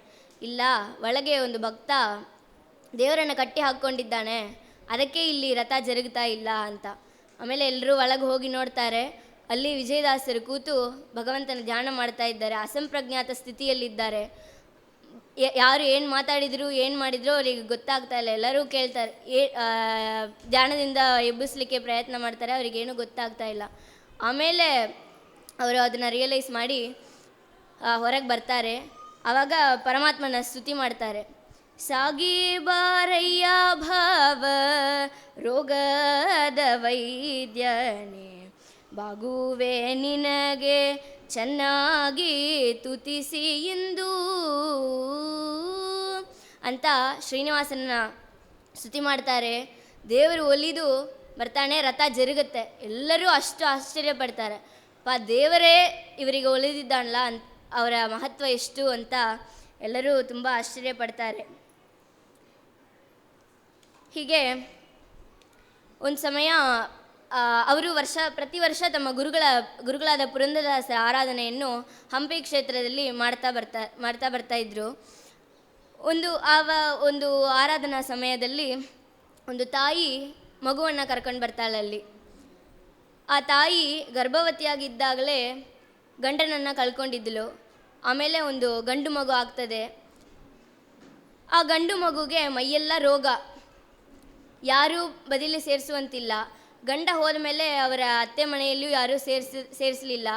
ಇಲ್ಲ, ಒಳಗೆ ಒಂದು ಭಕ್ತ ದೇವರನ್ನು ಕಟ್ಟಿ ಹಾಕ್ಕೊಂಡಿದ್ದಾನೆ, ಅದಕ್ಕೆ ಇಲ್ಲಿ ರಥ ಜರುಗ್ತಾ ಇಲ್ಲ ಅಂತ. ಆಮೇಲೆ ಎಲ್ಲರೂ ಒಳಗೆ ಹೋಗಿ ನೋಡ್ತಾರೆ. ಅಲ್ಲಿ ವಿಜಯದಾಸರು ಕೂತು ಭಗವಂತನ ಧ್ಯಾನ ಮಾಡ್ತಾ ಇದ್ದಾರೆ. ಅಸಂಪ್ರಜ್ಞಾತ ಸ್ಥಿತಿಯಲ್ಲಿದ್ದಾರೆ. ಯಾರು ಏನು ಮಾತಾಡಿದ್ರು ಏನು ಮಾಡಿದ್ರು ಅವರಿಗೆ ಗೊತ್ತಾಗ್ತಾ ಇಲ್ಲ. ಎಲ್ಲರೂ ಕೇಳ್ತಾರೆ, ಧ್ಯಾನದಿಂದ ಎಬ್ಬಿಸ್ಲಿಕ್ಕೆ ಪ್ರಯತ್ನ ಮಾಡ್ತಾರೆ, ಅವರಿಗೇನು ಗೊತ್ತಾಗ್ತಾ ಇಲ್ಲ. ಆಮೇಲೆ ಅವರು ಅದನ್ನು ರಿಯಲೈಸ್ ಮಾಡಿ ಹೊರಗೆ ಬರ್ತಾರೆ. ಆವಾಗ ಪರಮಾತ್ಮನ ಸ್ತುತಿ ಮಾಡ್ತಾರೆ. ಸಾಗಿ ಬಾರಯ್ಯ ಭಾವ ರೋಗದ ವೈದ್ಯನೇ, ಬಾಗುವೆ ನಿನಗೆ ಚೆನ್ನಾಗಿ ತುತಿಸಿ ಎಂದು ಅಂತ ಶ್ರೀನಿವಾಸನ ಸ್ತುತಿ ಮಾಡ್ತಾರೆ. ದೇವರು ಒಲಿದು ಬರ್ತಾನೆ, ರಥ ಜರುಗುತ್ತೆ. ಎಲ್ಲರೂ ಅಷ್ಟು ಆಶ್ಚರ್ಯಪಡ್ತಾರೆ. ದೇವರೇ ಇವರಿಗೆ ಒಲಿದಿದ್ದಾನಲ್ಲ ಅಂತ, ಅವರ ಮಹತ್ವ ಎಷ್ಟು ಅಂತ ಎಲ್ಲರೂ ತುಂಬ ಆಶ್ಚರ್ಯಪಡ್ತಾರೆ. ಹೀಗೆ ಒಂದು ಸಮಯ ಅವರು ಪ್ರತಿ ವರ್ಷ ತಮ್ಮ ಗುರುಗಳಾದ ಪುರಂದರದಾಸ ಆರಾಧನೆಯನ್ನು ಹಂಪಿ ಕ್ಷೇತ್ರದಲ್ಲಿ ಮಾಡ್ತಾ ಬರ್ತಾ ಇದ್ದರು. ಒಂದು ಆರಾಧನಾ ಸಮಯದಲ್ಲಿ ಒಂದು ತಾಯಿ ಮಗುವನ್ನು ಕರ್ಕೊಂಡು ಬರ್ತಾಳೆ. ಅಲ್ಲಿ ಆ ತಾಯಿ ಗರ್ಭವತಿಯಾಗಿದ್ದಾಗಲೇ ಗಂಡನನ್ನು ಕಳ್ಕೊಂಡಿದ್ದಳು. ಆಮೇಲೆ ಒಂದು ಗಂಡು ಮಗು ಆಗ್ತದೆ. ಆ ಗಂಡು ಮಗುಗೆ ಮೈಯೆಲ್ಲ ರೋಗ, ಯಾರೂ ಬದಿಲಿ ಸೇರಿಸುವಂತಿಲ್ಲ. ಗಂಡ ಹೋದ ಮೇಲೆ ಅವರ ಅತ್ತೆ ಮನೆಯಲ್ಲಿಯೂ ಯಾರೂ ಸೇರಿಸಲಿಲ್ಲ.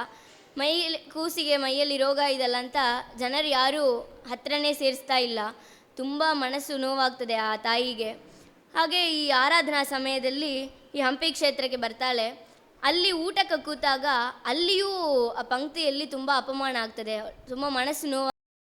ಕೂಸಿಗೆ ಮೈಯಲ್ಲಿ ರೋಗ ಇದಲ್ಲ ಅಂತ ಜನರು ಯಾರೂ ಹತ್ರನೇ ಸೇರಿಸ್ತಾ ಇಲ್ಲ. ತುಂಬ ಮನಸ್ಸು ನೋವಾಗ್ತದೆ ಆ ತಾಯಿಗೆ. ಹಾಗೆ ಈ ಆರಾಧನಾ ಸಮಯದಲ್ಲಿ ಈ ಹಂಪಿ ಕ್ಷೇತ್ರಕ್ಕೆ ಬರ್ತಾಳೆ. ಅಲ್ಲಿ ಊಟಕ್ಕೆ ಕೂತಾಗ ಅಲ್ಲಿಯೂ ಆ ಪಂಕ್ತಿಯಲ್ಲಿ ತುಂಬ ಅಪಮಾನ ಆಗ್ತದೆ, ತುಂಬ ಮನಸ್ಸು ನೋವು